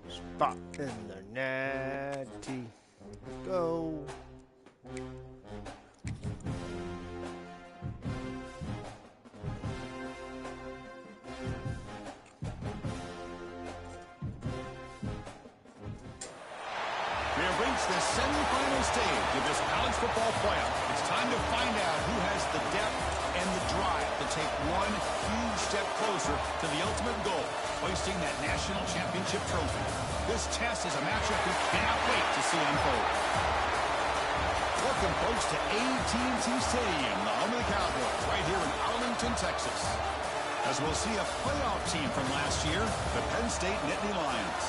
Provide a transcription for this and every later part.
Spot in the natty. Go. We have reached the semifinal stage of this college football playoff. It's time to find out who has the depth and the drive to take one huge step closer to the ultimate goal, hoisting that national championship trophy. This test is a matchup we cannot wait to see unfold. Welcome, folks, to AT&T Stadium, the home of the Cowboys, right here in Arlington, Texas. As we'll see a playoff team from last year, the Penn State Nittany Lions,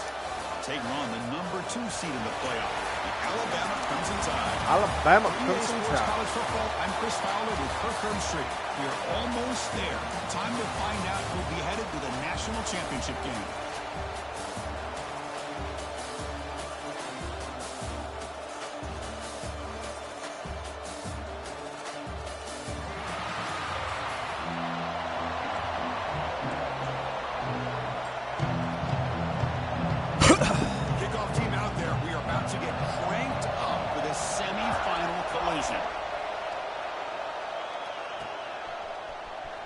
taking on the number 2 seed in the playoff, the Alabama Crimson Tide. Alabama Crimson Tide. College football, I'm Chris Fowler with Kirk Herbstreit. We are almost there. Time to find out who'll be headed to the national championship game.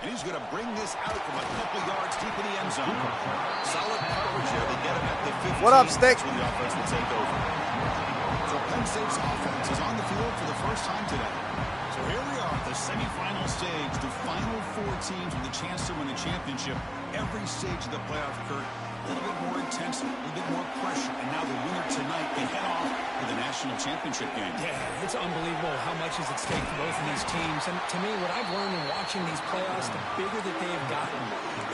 And he's going to bring this out from a couple yards deep in the end zone. Solid coverage there. They get him at the 15. What up, Stick? That's when the offense will take over. So Penn State's offense is on the field for the first time today. So here we are at the semifinal stage. The final 4 teams with a chance to win a championship. Every stage of the playoff, Kurt, a little bit more intensity, a little bit more pressure. And now the winner tonight can head off to the national championship game. Yeah, it's unbelievable how much is at stake for both of these teams. And to me, what I've learned in watching these playoffs, the bigger that they've gotten,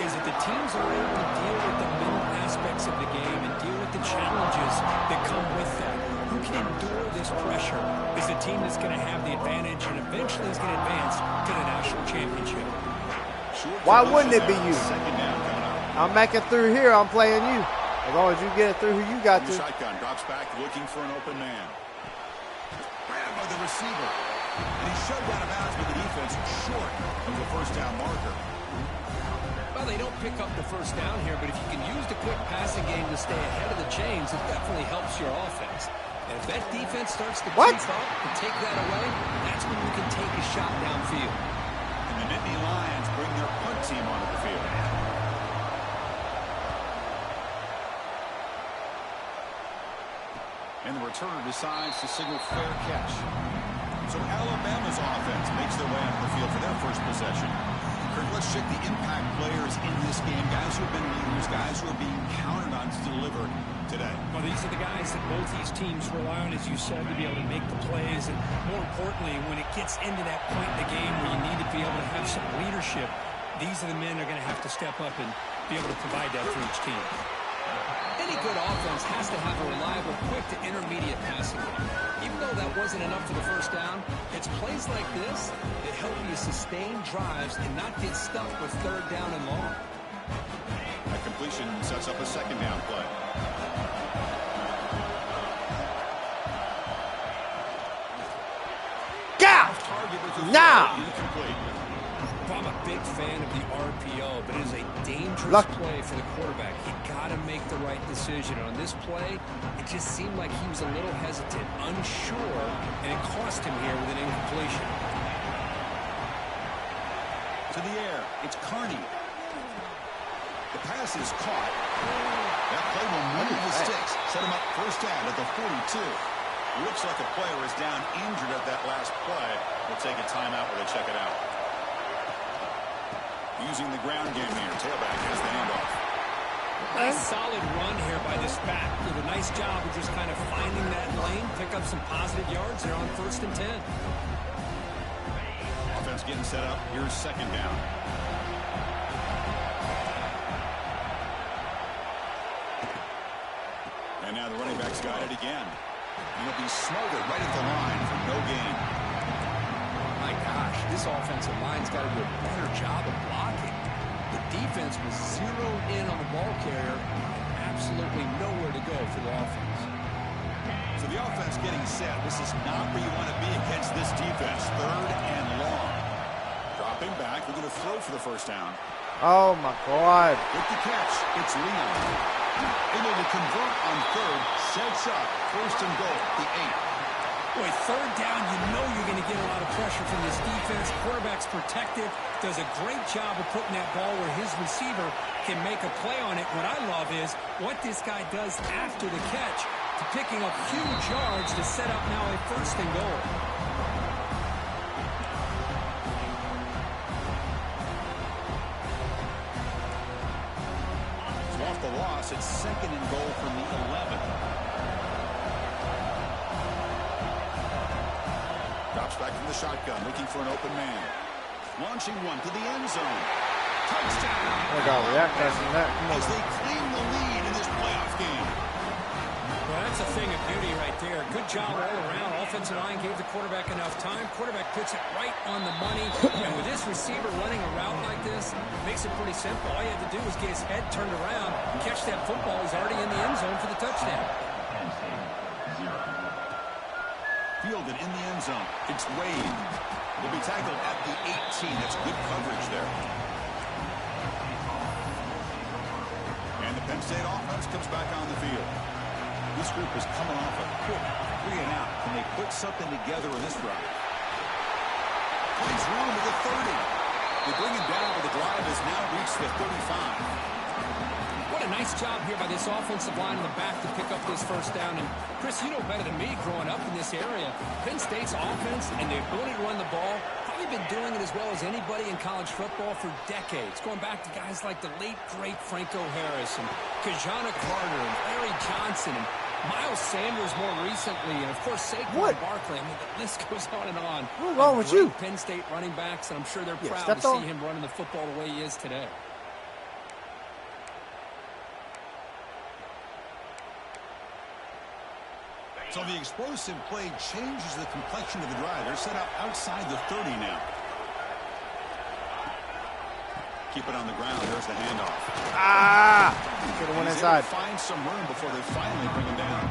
is that the teams are able to deal with the mental aspects of the game and deal with the challenges that come with that. Who can endure this pressure is the team that's going to have the advantage and eventually is going to advance to the national championship. Why wouldn't it be you? Second down coming up. I'm making through here. I'm playing you. As long as you get it through who you got to. Shotgun drops back looking for an open man. Grabbed by the receiver. And he's shoved out of bounds with the defense short of the first down marker. Well, they don't pick up the first down here, but if you can use the quick passing game to stay ahead of the chains, it definitely helps your offense. And if that defense starts to creep up and take that away, that's when you can take a shot downfield. And the Nittany Lions bring their punt team onto the field. And the returner decides to signal fair catch. So Alabama's offense makes their way onto the field for their first possession. Kirk, let's check the impact players in this game. Guys who have been leaders, guys who are being counted on to deliver today. Well, these are the guys that both these teams rely on, as you said, to be able to make the plays. And more importantly, when it gets into that point in the game where you need to be able to have some leadership, these are the men that are going to have to step up and be able to provide that for each team. Any good offense has to have a reliable, quick to intermediate passing game. Even though that wasn't enough for the first down, it's plays like this that help you sustain drives and not get stuck with third down and long. completion sets up a second down play. Now! I'm a big fan of the RPO, but it is a dangerous play for the quarterback. You got to make the right decision. On this play, it just seemed like he was a little hesitant, unsure, and it cost him here with an incompletion. To the air, it's Carney. The pass is caught. That play will move the sticks. Set him up first down at the 42. Looks like a player is down injured at that last play. We'll take a timeout where they check it out. Using the ground game here. Tailback has the handoff. Nice solid run here by this back. Did a nice job of just kind of finding that lane, pick up some positive yards there on 1st and 10. Offense getting set up. Here's second down. And now the running back's got it again. He'll be smothered right at the line for no gain. My gosh, this offensive line's got to do a better job of blocking. The defense was zeroed in on the ball carrier. Absolutely nowhere to go for the offense. So the offense getting set. This is not where you want to be against this defense. 3rd and long. Dropping back. We're going to throw for the first down. Oh, my God. With the catch, it's Leon. Able to convert on 3rd. Sets up 1st and goal, the 8. Boy, 3rd down, you know you're going to get a lot of pressure from this defense. Quarterback's protected. Does a great job of putting that ball where his receiver can make a play on it. What I love is what this guy does after the catch to picking up huge yards to set up now a 1st and goal. Off the loss, it's 2nd and goal from the 11. Drops back from the shotgun, looking for an open man. Launching one to the end zone. Touchdown! I got reaction to that. Come on. As they claim the lead in this playoff game. Well, that's a thing of beauty right there. Good job all around. Offensive line gave the quarterback enough time. Quarterback puts it right on the money. And with this receiver running a route like this, makes it pretty simple. All you had to do was get his head turned around, catch that football. He's already in the end zone for the touchdown. Fielded in the end zone. It's Wade. Will be tackled at the 18. That's good coverage there. And the Penn State offense comes back on the field. This group is coming off a quick 3 and out. Can they put something together in this drive? Finds room to the 30. They bring him down, but the drive has now reached the 35. What a nice job here by this offensive line in the back to pick up this 1st down. And, Chris, you know better than me growing up in this area. Penn State's offense and the ability to run the ball, probably been doing it as well as anybody in college football for decades. Going back to guys like the late, great Franco Harris and Kajana Carter and Larry Johnson and Miles Sanders more recently, and of course Saquon Barkley. I mean, the list goes on and on. What's wrong with you? Penn State running backs, and I'm sure they're proud to see him running the football the way he is today. So the explosive play changes the complexion of the drive. They're set up outside the 30 now. Keep it on the ground. There's the handoff. Should have went inside. Find some room before they finally bring him down.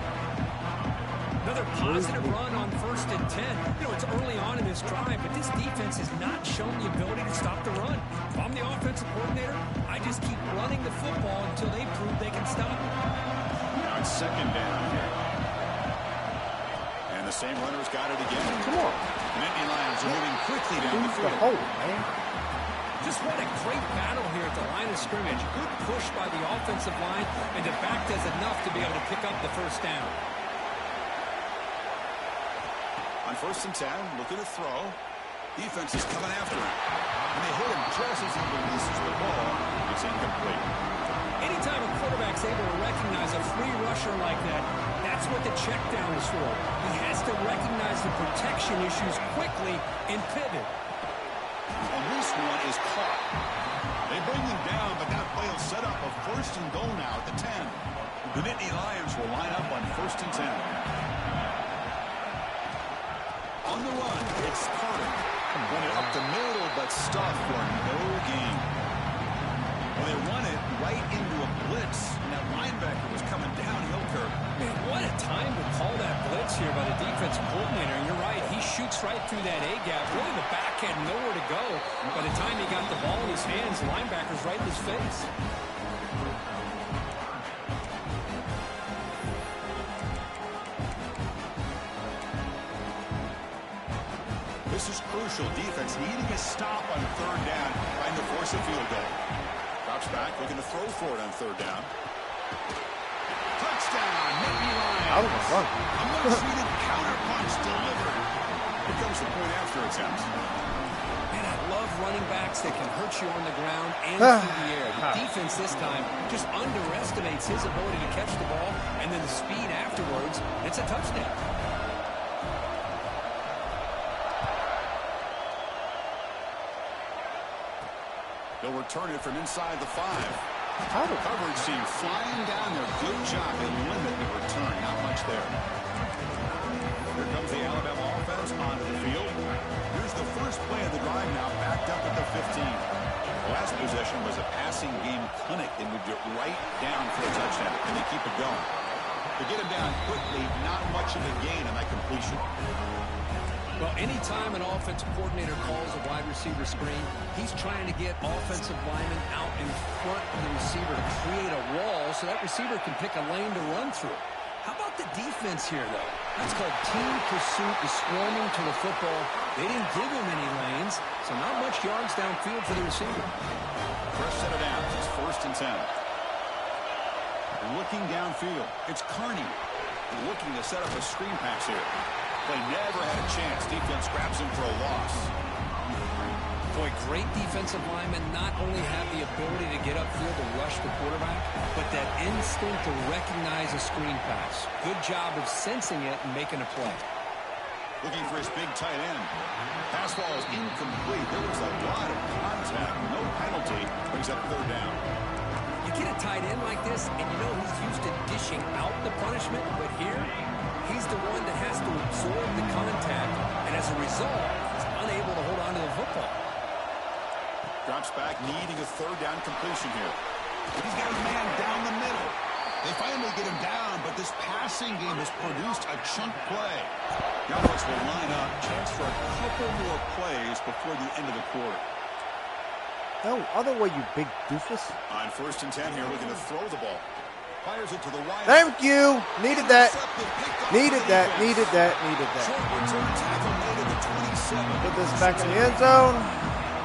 Another positive run on 1st and 10. You know, it's early on in this drive, but this defense has not shown the ability to stop the run. If I'm the offensive coordinator, I just keep running the football until they prove they can stop it. Now it's 2nd down here. And the same runner's got it again. Come on. Nittany Lions are moving quickly down the field. The hole, man. Just what a great battle here at the line of scrimmage. Good push by the offensive line, and the back does enough to be able to pick up the 1st down. On 1st and 10, looking to throw. Defense is coming after him. And they hit him just as he releases the ball. It's incomplete. Anytime a quarterback's able to recognize a free rusher like that, that's what the check down is for. He has to recognize the protection issues quickly and pivot. And this one is caught. They bring him down, but that play will set up a 1st and goal now at the 10. The Nittany Lions will line up on 1st and 10. On the run, it's Carter. Run it up the middle, but stuffed for no gain. Well, they run it right into a blitz. game winner. And you're right, he shoots right through that A gap. Really, the back had nowhere to go. By the time he got the ball in his hands, the linebacker's right in his face. This is crucial. Defense needing a stop on third down, trying to force a field goal. Drops back, looking to throw for it on third down. Touchdown, Nittany Lions. Out of the run. A much-needed counter-punch delivered. Here comes the point after attempt. Man, I love running backs that can hurt you on the ground and through the air. The defense this time just underestimates his ability to catch the ball, and then the speed afterwards. It's a touchdown. They'll return it from inside the 5. Coverage team flying down there. Good job. They limit the return. Not much there. Here comes the Alabama offense onto the field. Here's the first play of the drive now, backed up at the 15. The last possession was a passing game clinic. They moved it right down for a touchdown, and they keep it going. To get him down quickly, not much of a gain on that completion. Well, anytime an offensive coordinator calls a wide receiver screen, he's trying to get offensive linemen out in front of the receiver to create a wall so that receiver can pick a lane to run through. How about the defense here, though? That's called team pursuit, is swarming to the football. They didn't give him any lanes, so not much yards downfield for the receiver. Fresh set of downs. It's 1st and 10. Looking downfield. It's Carney looking to set up a screen pass here. Play never had a chance. Defense grabs him for a loss. Boy, great defensive linemen not only have the ability to get upfield to rush the quarterback, but that instinct to recognize a screen pass. Good job of sensing it and making a play. Looking for his big tight end. Pass ball is incomplete. There was a lot of contact. No penalty. Brings up third down. You get a tight end like this, and you know he's used to dishing out the punishment, but here, he's the one that has to absorb the contact, and as a result, he's unable to hold on to the football. Drops back, needing a third down completion here. He's got his man down the middle. They finally get him down, but this passing game has produced a chunk play. The offense will line up, chance for a couple more plays before the end of the quarter. No other way, you big doofus. On 1st and 10 here, looking to throw the ball. Fires it to the wide. Thank you. Needed that. Needed that. Needed that. Needed that. Short return tackle made at the 27. Put this back in the end zone.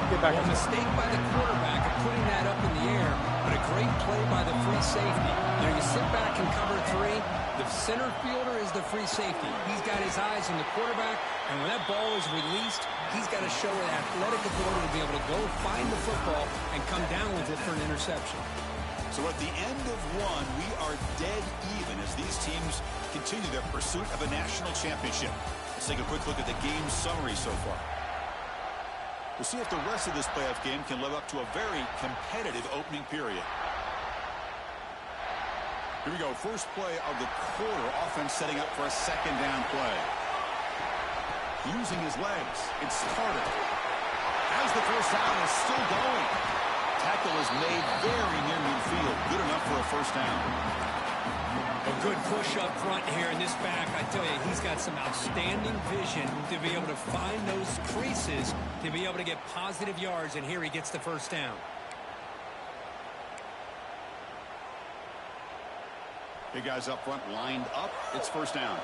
Get back in. A mistake by the quarterback of putting that up in the air, but a great play by the free safety. You know, you sit back and cover 3. The center fielder is the free safety. He's got his eyes on the quarterback, and when that ball is released, he's got to show an athletic ability to be able to go find the football and come down with it for an interception. So at the end of 1, we are dead even as these teams continue their pursuit of a national championship. Let's take a quick look at the game summary so far. We'll see if the rest of this playoff game can live up to a very competitive opening period. Here we go. First play of the quarter. Offense setting up for a second down play. Using his legs. It's Carter. As the first down is still going. Tackle is made very near midfield. Good enough for a first down. A good push up front here in this back. I tell you, he's got some outstanding vision to be able to find those creases, to be able to get positive yards, and here he gets the first down. Big guys up front lined up. It's first down.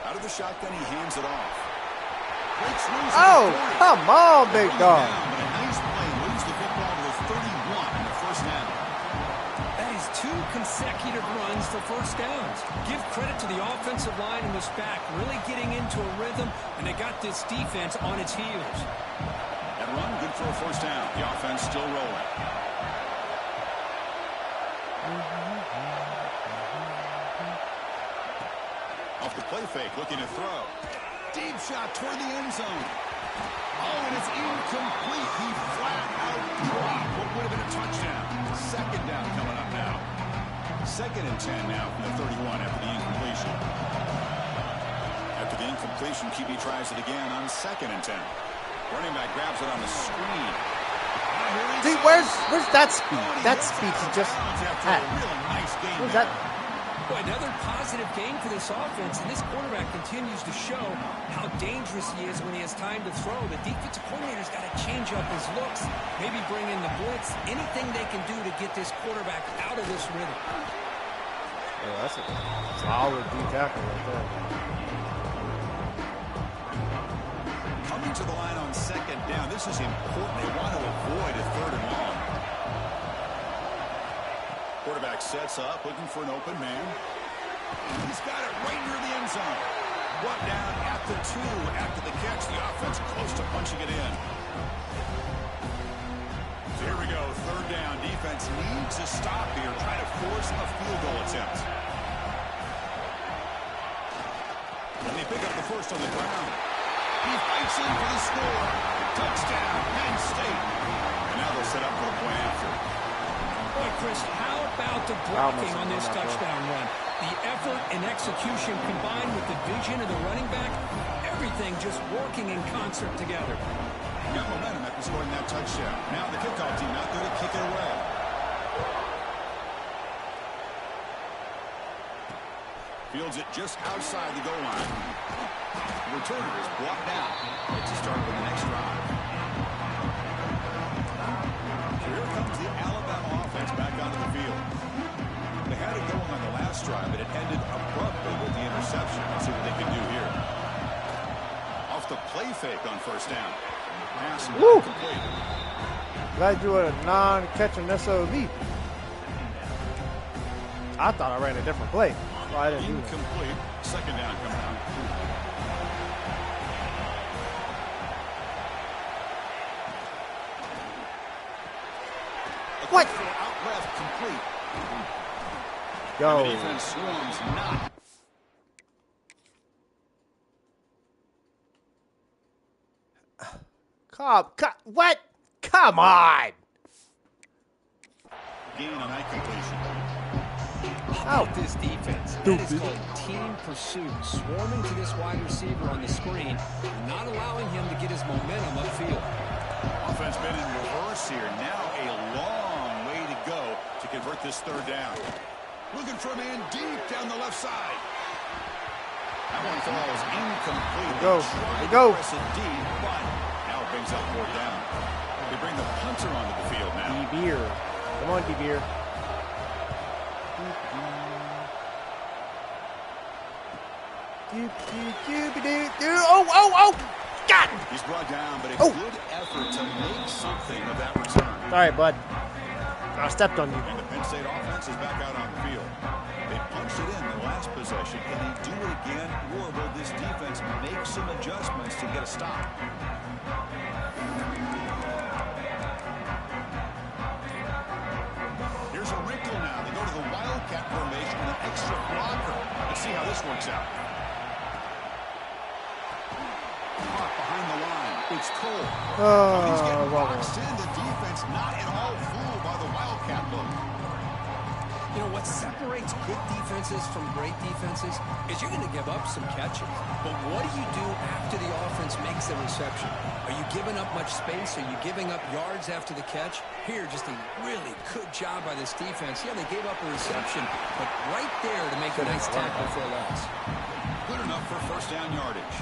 Out of the shotgun, he hands it off. Oh, come on, big dog. But a nice play moves the football to the 31 and the first down. That is 2 consecutive runs for first downs. Give credit to the offensive line in this back, really getting into a rhythm, and they got this defense on its heels. That run, good for a first down. The offense still rolling. Off the play fake, looking to throw. Deep shot toward the end zone. Oh, and it's incomplete. He flat out dropped what would have been a touchdown. Second down coming up now. 2nd and 10 now from the 31 after the incompletion. After the incompletion, QB tries it again on 2nd and 10. Running back grabs it on the screen. See, where's that speed? That speed he just had. Really nice game Where's that? Boy, another positive game for this offense, and this quarterback continues to show how dangerous he is when he has time to throw. The defensive coordinator's got to change up his looks, maybe bring in the blitz, anything they can do to get this quarterback out of this rhythm. Yeah, that's a solid D tackle right there. Coming to the line on second down. This is important. They want to avoid a third and long. Quarterback sets up, looking for an open man. He's got it right near the end zone. Brought down at the 2 after the catch. The offense close to punching it in. So here we go, third down. Defense needs a stop here, trying to force a field goal attempt. And they pick up the first on the ground. He fights in for the score. Touchdown, Penn State. And now they'll set up for the point after. Boy, Chris, how about the blocking on this touchdown run? The effort and execution combined with the vision of the running back, everything just working in concert together. Got momentum after scoring that touchdown. Now the kickoff team out there to kick it away. Fields it just outside the goal line. The returner is blocked out. It's a start with the next drive. Here comes the Alabama offense back onto the field. They had it going on the last drive, but it ended abruptly with the interception. Let's see what they can do here. Off the play fake on first down. Pass complete. Glad you were a non-catching SOB. I thought I ran a different play. So I didn't do that. Incomplete. Second down coming out. What? Out left complete. Go. The defense swarms not. What? Come on. Gain on that completion. How about this defense? That is called team pursuit. Swarming to this wide receiver on the screen, not allowing him to get his momentum upfield. Offense been in reverse here. Now a long way to go to convert this third down. Looking for a man deep down the left side. That one falls incomplete. Go. They Go. press it deep, but now it brings up fourth down. They bring the punter onto the field now. D-Beer. Come on, D-Beer. Oh! God! He's brought down, but a good effort to make something of that return. Sorry, bud. I stepped on you. And the Penn State offense is back out on the field. They punched it in the last possession. Can they do it again, or will this defense make some adjustments to get a stop? Here's a wrinkle now. They go to the Wildcat formation with an extra blocker. Let's see how this works out. Caught behind the line. It's Cole. He's getting boxed in. The defense not at all fooled by the Wildcat look. You know, what separates good defenses from great defenses is you're going to give up some catches. But what do you do after the offense makes the reception? Are you giving up much space? Are you giving up yards after the catch? Here, just a really good job by this defense. Yeah, they gave up a reception, but right there to make a nice tackle for a loss. Good enough for first down yardage.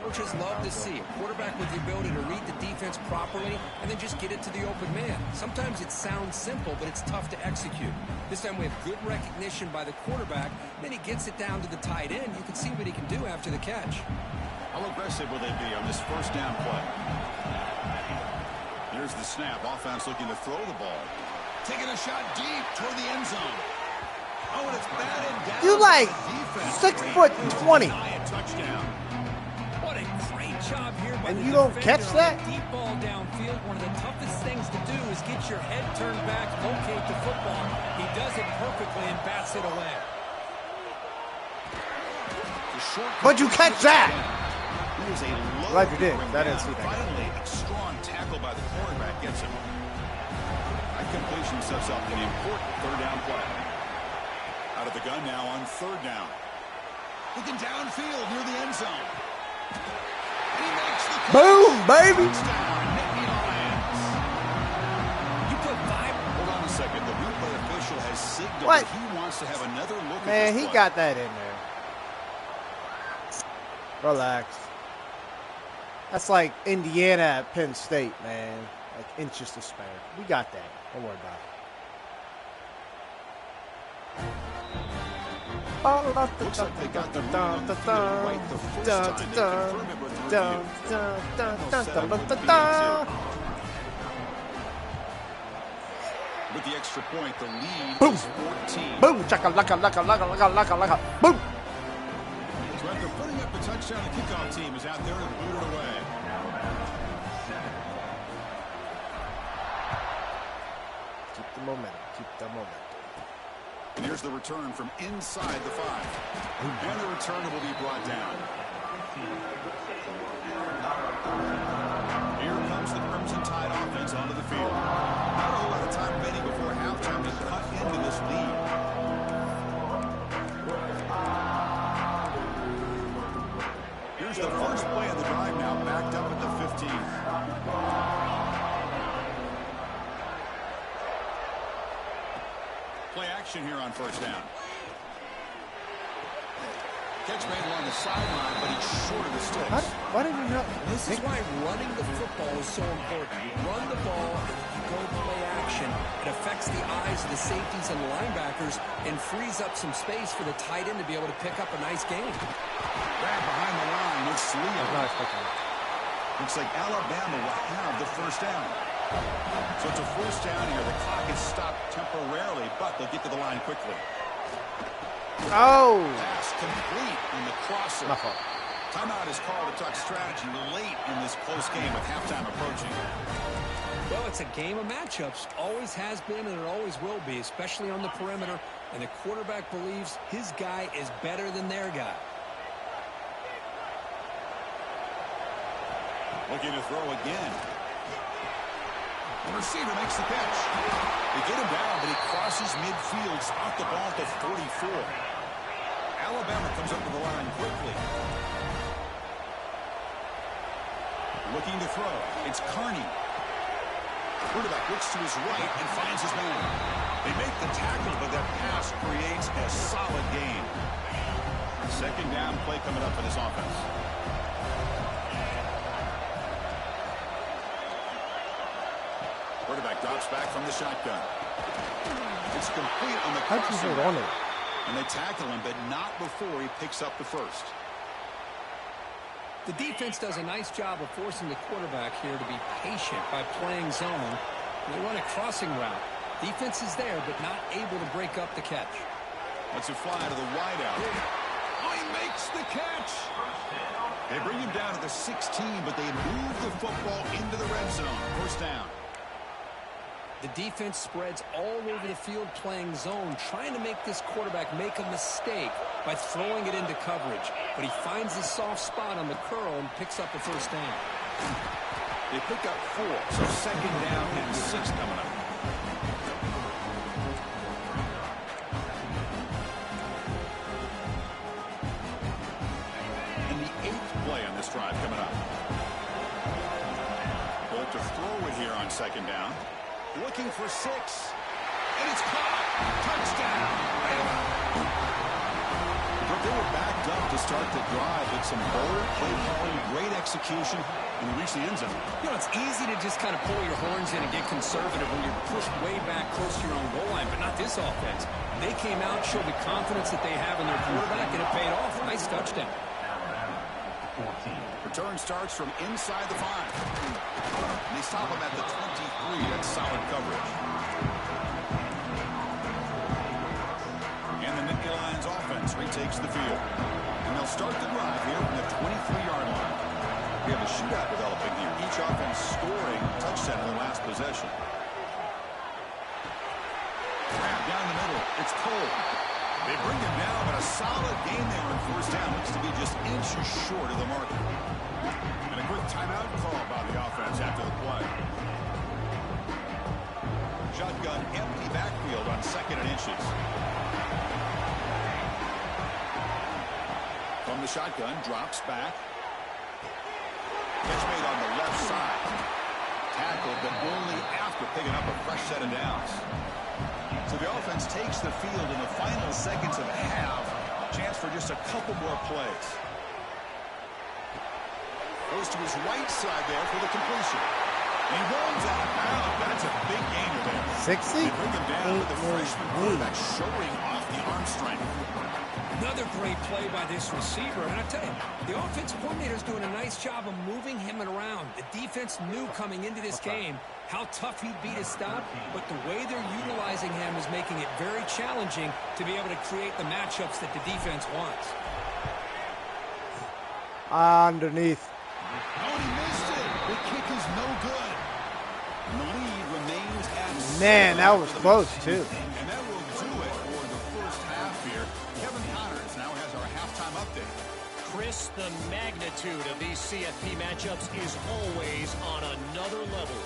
Coaches love to see a quarterback with the ability to read the defense properly and then just get it to the open man. Sometimes it sounds simple, but it's tough to execute. This time we have good recognition by the quarterback. Then he gets it down to the tight end. You can see what he can do after the catch. How aggressive will they be on this first down play? Here's the snap. Offense looking to throw the ball. Taking a shot deep toward the end zone. Oh, and it's batted down. You like 6'20". Touchdown. What a great job here by And the you don't defender catch on that? Deep ball downfield. One of the toughest things to do is get your head turned back, locate the football. He does it perfectly and bats it away. What'd you catch that? Glad you did. I didn't see that. Finally, a strong tackle by the quarterback gets him. That completion sets up an important third down play. Out of the gun now on third down. Looking downfield near the end zone. And he makes the catch. Boom, baby. Touchdown, Nicky Lyons. You put 5. Hold on a second. The replay official has signaled What? that he wants to have another look at Man, this he play. got that in there. Relax. That's like Indiana at Penn State, man. Like inches to spare. We got that. Don't worry about it. Looks like they got the rule on the field right the first time. They confirm it with the review. With the extra point, the lead Boom. is 14. Boom, chaka laka laka laka laka laka laka. Boom. So after putting up the touchdown, the kickoff team is out there to boot it away. Keep the momentum. Keep the momentum. And here's the return from inside the 5. And the returner will be brought down. Here comes the Crimson Tide offense onto the field. Not a whole lot of time remaining before halftime to cut into this lead. Here's the first play of the drive now, backed up at the 15. Play action here on first down. Catch made along the sideline, but he's short of the sticks. Why did you not? This is why running the football is so important. You run the ball, you go play action. It affects the eyes of the safeties and the linebackers and frees up some space for the tight end to be able to pick up a nice game. Grab behind the line with Slee. Looks like Alabama will have the first down. So it's a first down here. The clock is stopped temporarily, but they'll get to the line quickly. Oh. Pass complete in the crosser. My fault. Timeout is called to talk strategy late in this close game with halftime approaching. Well, it's a game of matchups. Always has been and it always will be, especially on the perimeter. And the quarterback believes his guy is better than their guy. Looking to throw again. The receiver makes the catch. They get him down, but he crosses midfield, spot the ball to 44. Alabama comes up to the line quickly. Looking to throw. It's Carney. Quarterback looks to his right and finds his man. They make the tackle, but that pass creates a solid gain. Second down play coming up for this offense. Quarterback drops back from the shotgun. It's complete on the crosser. And they tackle him, but not before he picks up the first. The defense does a nice job of forcing the quarterback here to be patient by playing zone. They run a crossing route. Defense is there, but not able to break up the catch. Let's it fly to the wideout. Oh, he makes the catch. They bring him down to the 16, but they move the football into the red zone. First down. The defense spreads all over the field playing zone, trying to make this quarterback make a mistake by throwing it into coverage. But he finds the soft spot on the curl and picks up the first down. They pick up 4, so second down and 6 coming up. And the 8th play on this drive coming up. Bolt to throw it here on second down. Looking for 6. And it's caught. Touchdown. But they were backed up to start the drive with some bold play calling, great execution, and they reached the end zone. You know, it's easy to just kind of pull your horns in and get conservative when you're pushed way back close to your own goal line, but not this offense. They came out, showed the confidence that they have in their quarterback, and it paid off. Nice touchdown. Return starts from inside the 5. And they stop him at the 23. That's solid coverage. And the Nicky Lyons offense retakes the field. And they'll start the drive here from the 23-yard line. We have a shootout developing here. Each offense scoring a touchdown in the last possession. Grab down the middle. It's Cole. They bring him down, but a solid gain there on first down. Looks to be just inches short of the marker. And a quick timeout call by the offense after the play. Shotgun empty backfield on 2nd and inches. From the shotgun, drops back. Catch made on the left side. Tackled, but only after picking up a fresh set of downs. So the offense takes the field in the final seconds of the half. Chance for just a couple more plays. Goes to his right side there for the completion. He rolls out of bounds. That's a big gainer there. 60? They bring him down with the freshman quarterback showing off the arm strength. Another great play by this receiver. And I tell you, the offensive coordinator's doing a nice job of moving him around. The defense knew coming into this game how tough he'd be to stop, but the way they're utilizing him is making it very challenging to be able to create the matchups that the defense wants. Underneath. Oh, he missed it. The kick is no good. And the lead remains at 7. Man, that was close, too. And that will do it for the first half here. Kevin Connors now has our halftime update. Chris, the magnitude of these CFP matchups is always on another level.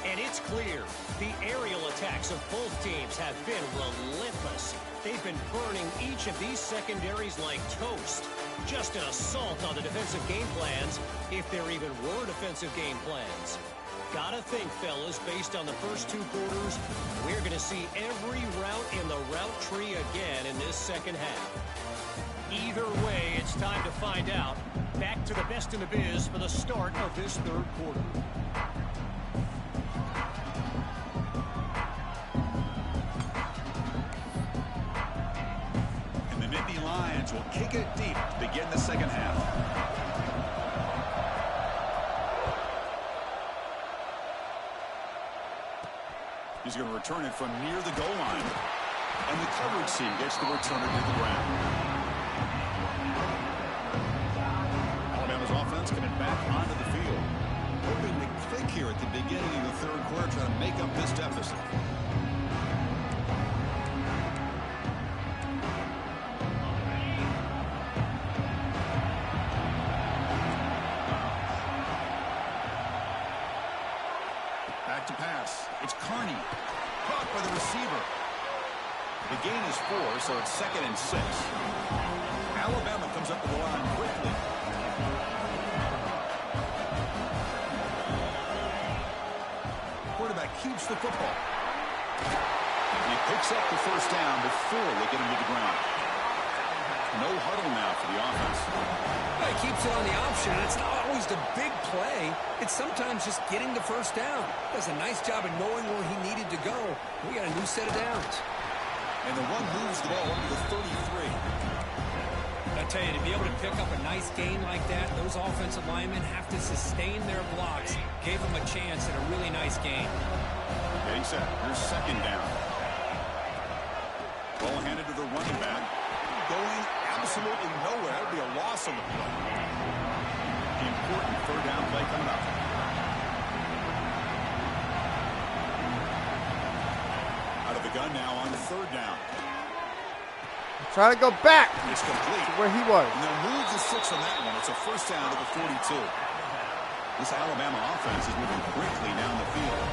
And it's clear the aerial attacks of both teams have been relentless. They've been burning each of these secondaries like toast. Just an assault on the defensive game plans, if there even were defensive game plans. Gotta think, fellas, based on the first 2 quarters, we're going to see every route in the route tree again in this second half. Either way, it's time to find out. Back to the best in the biz for the start of this third quarter. And the Nittany Lions will kick it deep to begin the second half. He's going to return it from near the goal line. And the coverage team gets the returner to the ground. Alabama's offense coming back onto the field. Hoping to click here at the beginning of the third quarter, trying to make up this deficit. Back to pass. It's Carney. Caught by the receiver. The gain is 4, so it's 2nd and 6. Alabama comes up to the line quickly. Quarterback keeps the football. He picks up the first down before they get him to the ground. No huddle now for the offense. Well, he keeps it on the option, and it's not always the big play. It's sometimes just getting the first down. Does a nice job of knowing where he needed to go. We got a new set of downs. And the one moves the ball under the 33. I tell you, to be able to pick up a nice gain like that, those offensive linemen have to sustain their blocks. Gave them a chance at a really nice gain. Getting set. Here's 2nd down. Ball handed to the running back. Going absolutely nowhere. That would be a loss on the play. The important 3rd down play coming up. Out of the gun now on 3rd down. Trying to go back. It's complete. Where he was. And they'll move the 6 on that one. It's a first down to the 42. This Alabama offense is moving quickly down the field.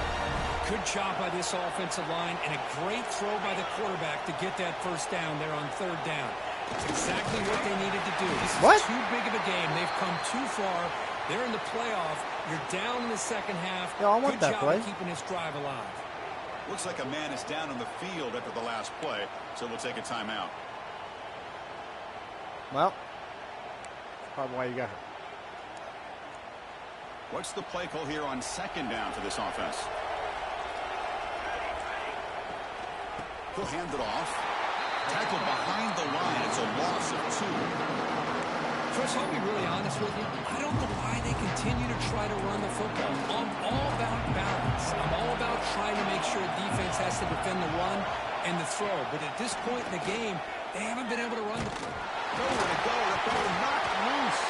Good job by this offensive line and a great throw by the quarterback to get that first down there on 3rd down. It's exactly what they needed to do. This is too big of a game. They've come too far. They're in the playoff. You're down in the second half. Yeah, I want that play. Good job of keeping this drive alive. Looks like a man is down on the field after the last play, so we'll take a timeout. Well, probably why you got hurt. What's the play call here on 2nd down for this offense? He'll hand it off. Tackled behind the line. It's a loss of 2. Chris, I'll be really honest with you. I don't know why they continue to try to run the football. I'm all about balance. I'm all about trying to make sure defense has to defend the run and the throw. But at this point in the game, they haven't been able to run the play. Nowhere to go. The ball knocked loose.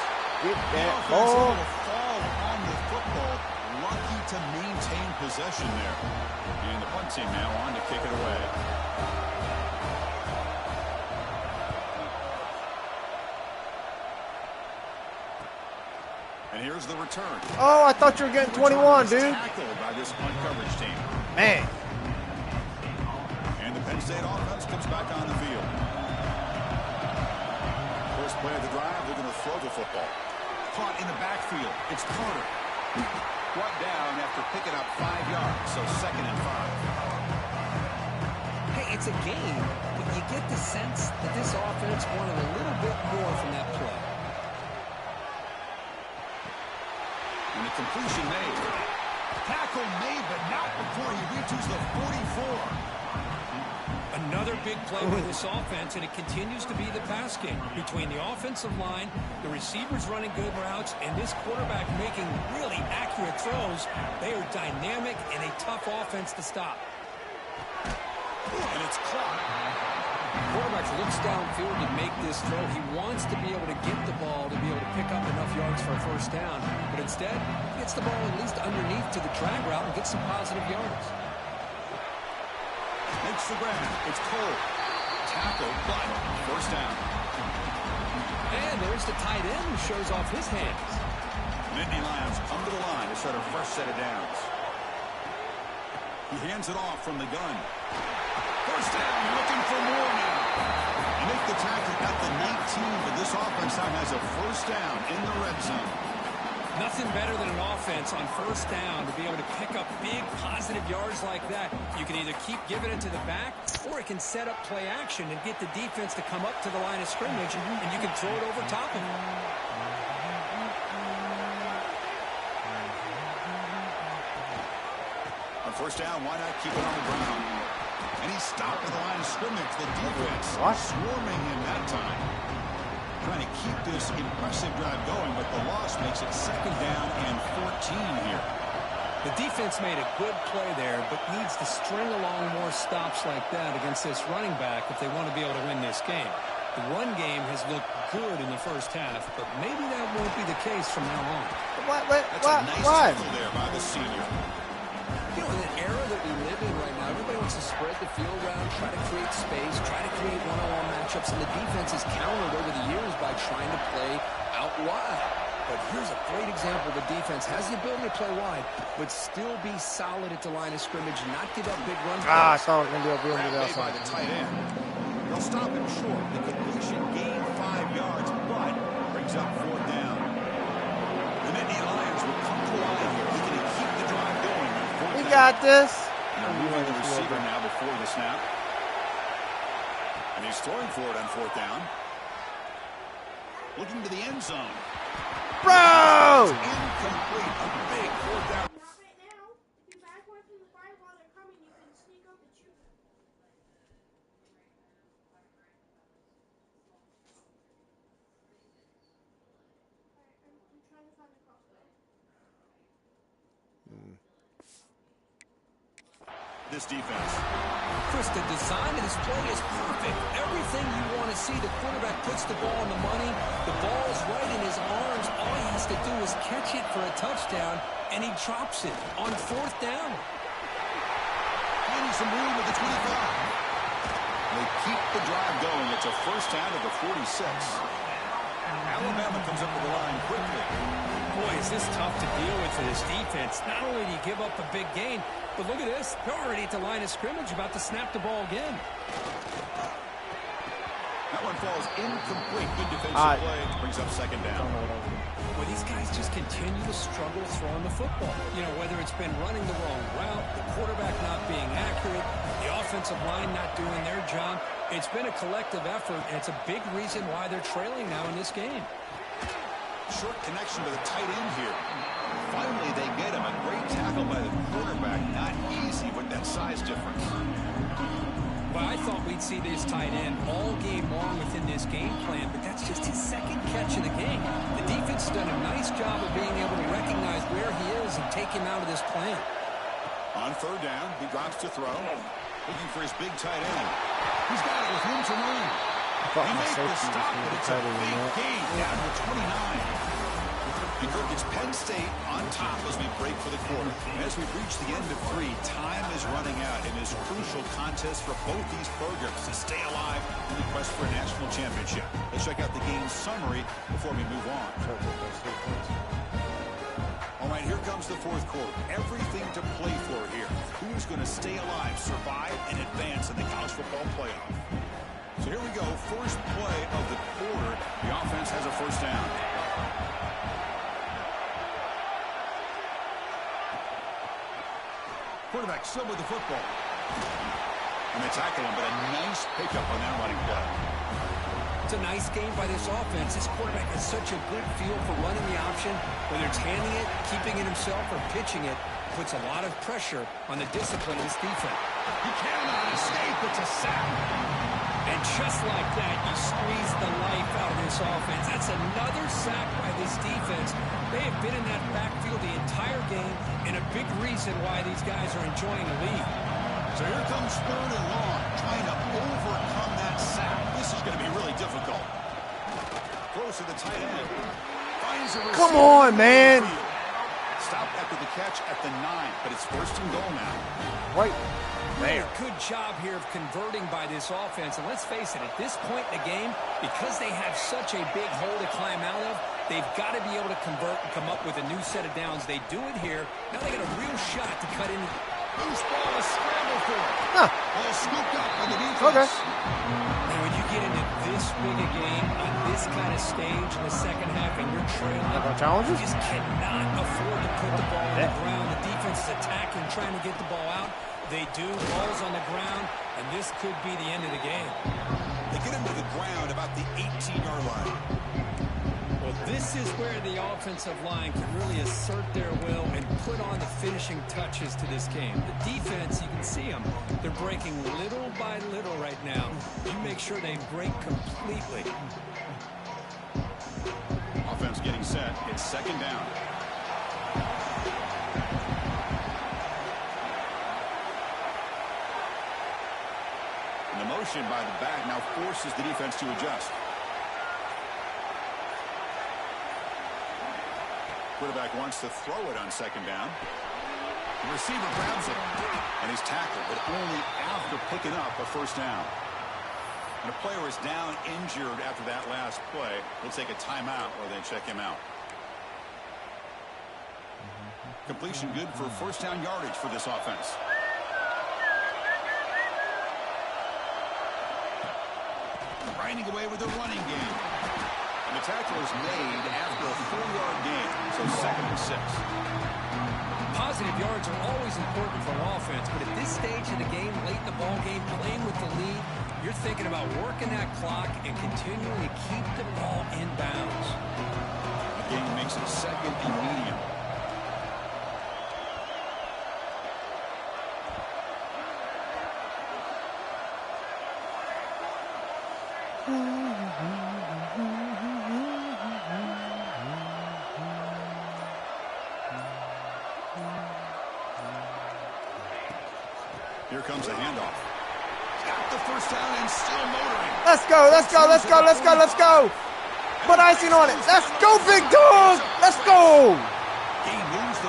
Get that The offense ball. able to fall on the football. Lucky to maintain possession there. And the punt team now on to kick it away. And here's the return. Oh, I thought you were getting 21, dude. Tackled by this punt coverage team. Man. And the Penn State offense comes back on the field. First play of the drive, they're going to throw the football. caught in the backfield. It's Carter. Brought down after picking up 5 yards, so 2nd and 5. Hey, it's a game, but you get the sense that this offense wanted a little bit more from that play. And the completion made. Tackle made, but not before he reaches the 44. Another big play by this offense, and it continues to be the pass game. Between the offensive line, the receivers running good routes, and this quarterback making really accurate throws, they are dynamic and a tough offense to stop. And it's caught. Quarterback looks downfield to make this throw. He wants to be able to get the ball to be able to pick up enough yards for a first down, but instead, he gets the ball at least underneath to the drag route and gets some positive yards. Makes the grab. It's Cole. Tackle, but first down. And there's the tight end who shows off his hands. Nittany Lions come to the line to start a fresh set of downs. He hands it off from the gun. First down, looking for more now. They make the tackle at the 19, but this offense now has a first down in the red zone. Nothing better than an offense on first down to be able to pick up big positive yards like that. You can either keep giving it to the back, or it can set up play action and get the defense to come up to the line of scrimmage, and you can throw it over top of them. On first down, why not keep it on the ground? And he's stopped at the line of scrimmage. The defense swarming him that time. Trying to keep this impressive drive going, but the loss makes it 2nd down and 14 here. The defense made a good play there, but needs to string along more stops like that against this running back if they want to be able to win this game. The run game has looked good in the first half, but maybe that won't be the case from now on. That's a nice tackle there by the senior. You know, in the era that we live in right now, everybody wants to spread the field around, try to create space, try to create one-on-one matchups, and the defense has countered over the years by trying to play out wide. But here's a great example. The defense has the ability to play wide, but still be solid at the line of scrimmage, not give up big run plays. I thought it was going to be a real Grab made by the tight end. They'll stop him short. The completion gained 5 yards, but brings up 4th down. The Nittany Lions will come to the line here. He's going to keep the drive going. We got this. Moving the receiver now before the snap. And he's throwing for it on 4th down. Looking to the end zone. Bro! Incomplete. A big 4th down. This defense. Chris, the design of this play is perfect. Everything you want to see. The quarterback puts the ball on the money. The ball's right in his arms. All he has to do is catch it for a touchdown, and he drops it on 4th down. Finding some room at the 25. They keep the drive going. It's a first down at the 46. Alabama comes up to the line quickly. Boy, is this tough to deal with for this defense. Not only do you give up a big gain, but look at this. They're already at the line of scrimmage, about to snap the ball again. That one falls incomplete. Good defensive play. Brings up 2nd down. Well, these guys just continue to struggle throwing the football. You know, whether it's been running the wrong route, the quarterback not being accurate, the offensive line not doing their job. It's been a collective effort, and it's a big reason why they're trailing now in this game. Short connection to the tight end here. Finally, they get him. A great tackle by the quarterback. Not easy with that size difference. Well, I thought we'd see this tight end all game long within this game plan, but that's just his 2nd catch of the game. The defense has done a nice job of being able to recognize where he is and take him out of this plan. On 3rd down, he drops to throw. Looking for his big tight end. He's got it with room to run. He makes the stop, but it's a big gain down to 29. It's Penn State on top as we break for the quarter. As we reach the end of 3, time is running out in this crucial contest for both these programs to stay alive in the quest for a national championship. Let's check out the game summary before we move on. All right, here comes the 4th quarter. Everything to play for here. Who's going to stay alive, survive, and advance in the college football playoff? So here we go. First play of the quarter. The offense has a first down. Quarterback still with the football. And they tackle him, but a nice pickup on that running play. It's a nice game by this offense. This quarterback has such a good feel for running the option. Whether it's handing it, keeping it himself, or pitching it, puts a lot of pressure on the discipline of this defense. He cannot escape. It's a sack. And just like that, you squeeze the life out of this offense. That's another sack by this defense. They have been in that backfield the entire game, and a big reason why these guys are enjoying the lead. So here comes 3rd and long, trying to overcome that sack. This is going to be really difficult. Close to the tight end. Finds a receiver. Come on, man. Stop after the catch at the 9, but it's 1st and goal now. Right. Really good job here of converting by this offense. And let's face it, at this point in the game, because they have such a big hole to climb out of, they've got to be able to convert and come up with a new set of downs. They do it here. Now they got a real shot to cut in. Loose ball, a scramble for it. Huh. Ball scooped up on the defense. Okay. Now, when you get into this big a game on this kind of stage in the second half and you're trailing, challenges? you just cannot afford to put the ball on the ground. The defense is attacking, trying to get the ball out. They do. Ball's on the ground, and this could be the end of the game. They get him to the ground about the 18-yard line. Well, this is where the offensive line can really assert their will and put on the finishing touches to this game. The defense, you can see them. They're breaking little by little right now. You make sure they break completely. Offense getting set. It's 2nd down. And the motion by the back now forces the defense to adjust. Quarterback wants to throw it on 2nd down. The receiver grabs it, and he's tackled, but only after picking up a 1st down. And a player is down injured after that last play. He'll take a timeout or they check him out. Completion good for 1st down yardage for this offense. Grinding away with the running game. And the tackle is made after a 4-yard gain, so 2nd and 6. Positive yards are always important for an offense, but at this stage of the game, late in the ball game, playing with the lead, you're thinking about working that clock and continuing to keep the ball in bounds. The game makes it 2nd and medium. Here comes a handoff. Got the 1st down and still motoring. Let's go, let's go, let's go, let's go, let's go. Put icing on it. Let's go, big dog. Let's go.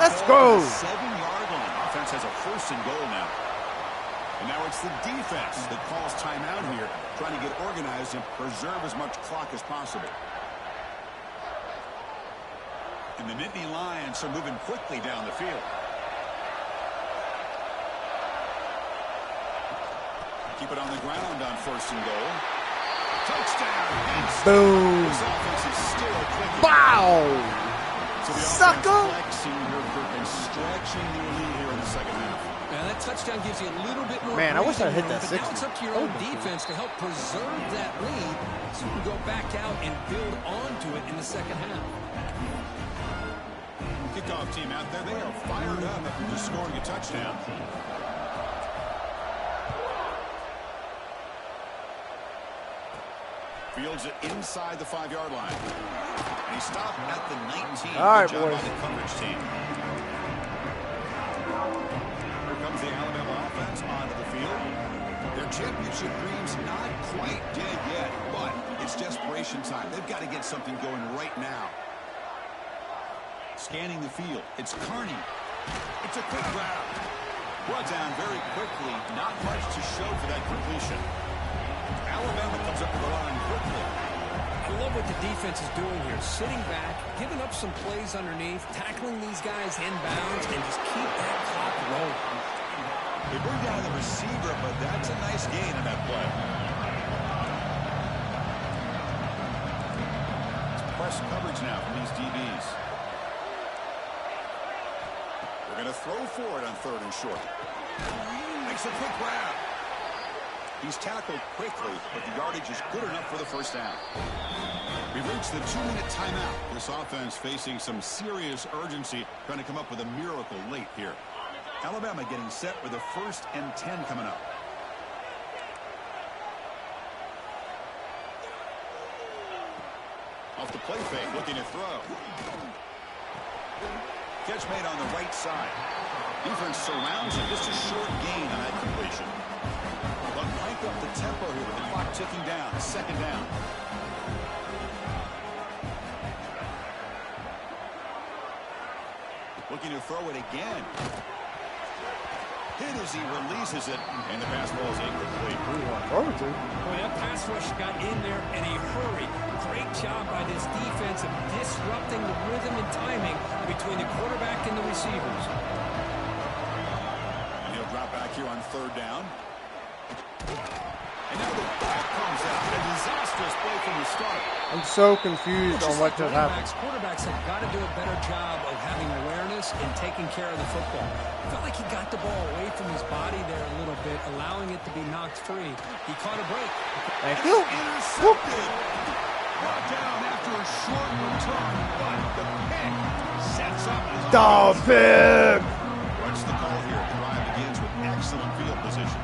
Let's go. 7-yard line. Offense has a 1st and goal now. And now it's the defense that calls timeout here, trying to get organized and preserve as much clock as possible. And the Nittany Lions are moving quickly down the field. Keep it on the ground on 1st and goal. Touchdown. Boom. This offense is still clicking. Wow. So the Sucker. offense flexing here and stretching their lead here in the 2nd half. Now, that touchdown gives you a little bit more. Man, I wish I hit breathing that room, but 60. now it's up to your own defense to help preserve that lead so you can go back out and build onto it in the 2nd half. Kickoff team out there. They are fired up after scoring a touchdown. Fields it inside the 5-yard line. And he stopped at the 19. All right, Good job boys. by the coverage team. Here comes the Alabama offense onto the field. Their championship dreams not quite dead yet, but it's desperation time. They've got to get something going right now. Scanning the field. It's Carney. It's a quick grab. Brought down very quickly. Not much to show for that completion. Alabama comes up with the line quickly. I love what the defense is doing here. Sitting back, giving up some plays underneath, tackling these guys inbounds, and just keep that clock rolling. They bring down the receiver, but that's a nice gain on that play. It's press coverage now from these DBs. They're going to throw for it on 3rd and short. Makes a quick grab. He's tackled quickly, but the yardage is good enough for the first down. We've reached the 2-minute timeout. This offense facing some serious urgency, trying to come up with a miracle late here. Alabama getting set with a 1st and 10 coming up. Off the play fake, looking to throw. Catch made on the right side. Defense surrounds him. Just a short gain on that completion. They'll crank up the tempo here with the clock ticking down. 2nd down. Looking to throw it again. Hit as he releases it, and the pass ball is incomplete. Boy, that pass rush got in there in a hurry. Great job by this defense of disrupting the rhythm and timing between the quarterback and the receivers. And he'll drop back here on 3rd down. And now the back comes out. A disastrous play from the start. I'm so confused on what just happened. Quarterbacks have got to do a better job of having awareness and taking care of the football. I felt like he got the ball away from his body there a little bit, allowing it to be knocked free. He caught a break. Thank you. Intercepted. Brought down after a short return, but the pick sets up his Dog pick. What's the call here? The drive begins with excellent field position.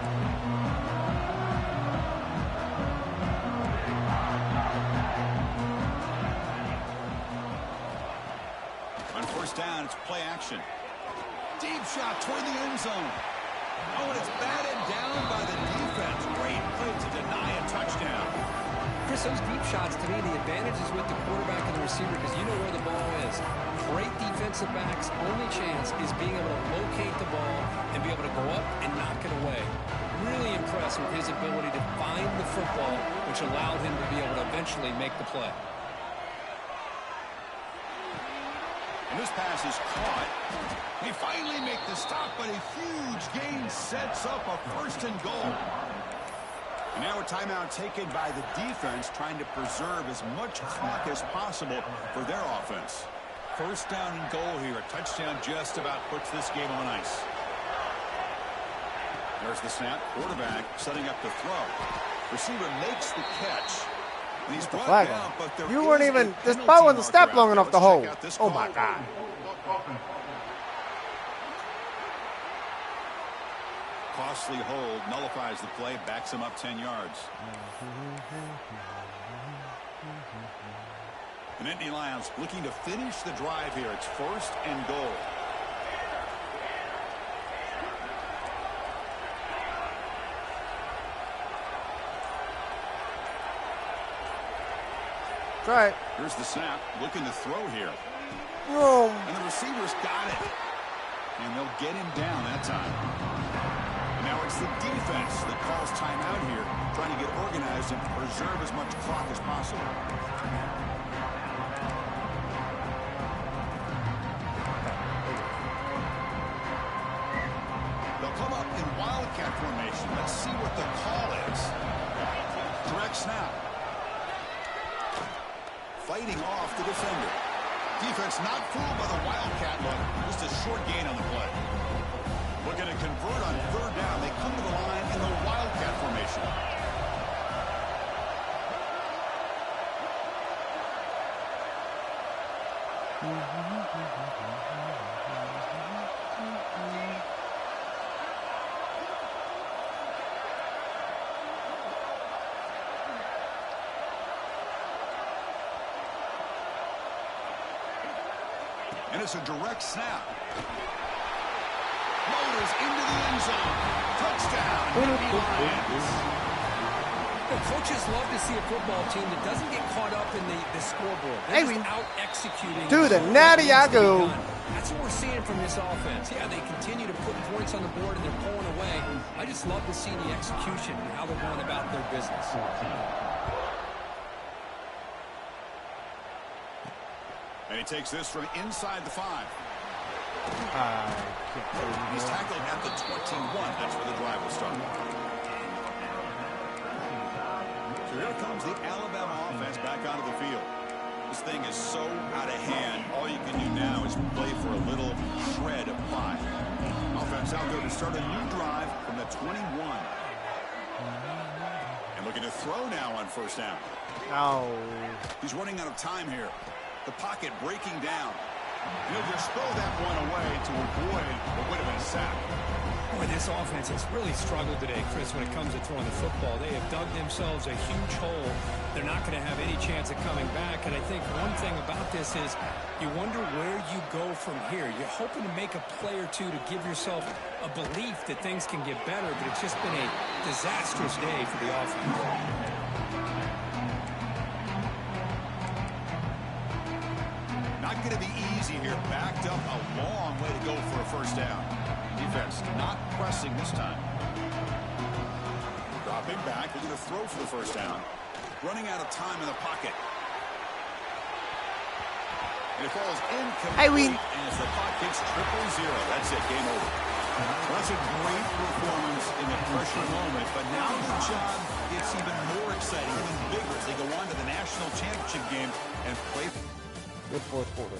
On 1st down, it's play action. Deep shot toward the end zone. Oh, and it's batted down by the defense. Great play to deny a touchdown. Chris, those deep shots, to me, the advantage is with the quarterback and the receiver because you know where the ball is. Great defensive backs' only chance is being able to locate the ball and be able to go up and knock it away. Really impressed with his ability to find the football, which allowed him to be able to eventually make the play. And this pass is caught. They finally make the stop, but a huge gain sets up a 1st and goal. And now a timeout taken by the defense, trying to preserve as much clock as possible for their offense. 1st down and goal here. A touchdown just about puts this game on ice. There's the snap. Quarterback setting up the throw. Receiver makes the catch. And he's brought Flag down, on. but there You is weren't a even. This penalty ball wasn't marker stepped out long there. enough to Let's hold. check out this Oh call. my God. Costly hold, nullifies the play, backs him up 10 yards. And Nittany Lions looking to finish the drive here. It's 1st and goal. Try it. Here's the snap, looking to throw here. Oh. And the receiver's got it. And they'll get him down that time. And now it's the defense that calls timeout here, trying to get organized and preserve as much clock as possible. They'll come up in wildcat formation. Let's see what the call is. Direct snap. Fighting off the defender. Defense not fooled by the wildcat look. Just a short gain on the play. Looking to convert on 3rd down. They come to the line in the wildcat formation. And it's a direct snap. Motors into the end zone. Touchdown. The coaches love to see a football team that doesn't get caught up in the scoreboard. They're just out executing. To the natty I go. That's what we're seeing from this offense. Yeah, they continue to put points on the board and they're pulling away. I just love to see the execution and how they're going about their business. And he takes this from inside the 5. He's tackled at the 21. That's where the drive will start. So here comes the Alabama offense back onto the field. This this thing is so out of hand, all you can do now is play for a little shred of pride. Offense out there to start a new drive from the 21. And looking to throw now on first down. Oh. He's running out of time here. The pocket breaking down. He'll just throw that one away to avoid what would have been a sack. Boy, this offense has really struggled today, Chris, when it comes to throwing the football. They have dug themselves a huge hole. They're not going to have any chance of coming back. And I think one thing about this is you wonder where you go from here. You're hoping to make a play or two to give yourself a belief that things can get better, but it's just been a disastrous day for the offense. Not going to be easy here. Backed up a long way to go for a first down. Defense not pressing this time. Dropping back. They're going to throw for the first down. Running out of time in the pocket. And it falls incomplete as the clock hits 0-0. That's it. Game over. Well, that's a great performance in the pressure moment. But now the job gets even more exciting, even bigger as they go on to the national championship game and play. Good fourth quarter.